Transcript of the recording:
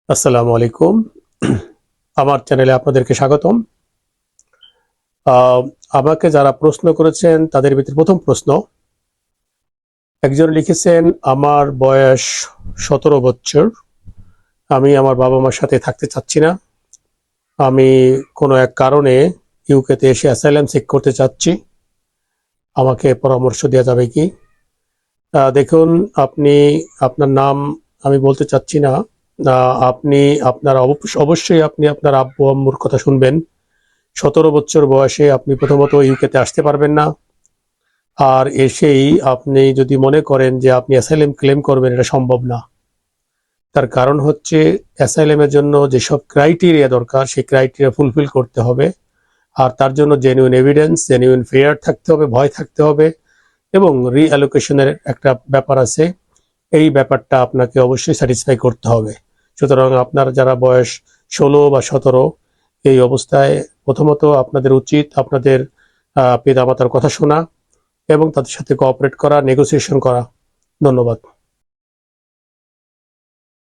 আসসালামু আলাইকুম। আমার চ্যানেলে আপনাদেরকে স্বাগতম। আমাকে যারা প্রশ্ন করেছেন তাদের ভিতরে প্রথম প্রশ্ন, একজন লিখেছেন আমার বয়স 17 বছর, আমি আমার বাবা মার সাথে থাকতে চাচ্ছি না, আমি কোনো এক কারণে ইউকেতে এসে অ্যাসাইলাম সিক করতে চাচ্ছি, আমাকে পরামর্শ দেওয়া যাবে কি? দেখুন, আপনি আপনার নাম আমি বলতে চাচ্ছি না। আপনি আপনার অবশ্যই আপনি আপনার আব্বু আম্মুর কথা শুনবেন। 17 বছর বয়সে আপনি প্রথমত ইউকেতে আসতে পারবেন না, আর এসেই আপনি যদি মনে করেন যে আপনি অ্যাসাইলাম ক্লেম করবেন, এটা সম্ভব না। তার কারণ হচ্ছে অ্যাসাইলামের জন্য যেসব ক্রাইটেরিয়া দরকার সেই ক্রাইটেরিয়া ফুলফিল করতে হবে, আর তার জন্য জেনুইন এভিডেন্স, জেনুইন ফেয়ার থাকতে হবে, ভয় থাকতে হবে, এবং রিঅ্যালোকেশনের একটা ব্যাপার আছে, এই ব্যাপারটা আপনাকে অবশ্যই স্যাটিসফাই করতে হবে। সুতরাং আপনার যারা বয়স 16 বা 17, এই অবস্থায় প্রথমত আপনাদের উচিত আপনাদের পিতামাতার কথা শোনা এবং তাদের সাথে কোঅপারেট করা, নেগোসিয়েশন করা। ধন্যবাদ।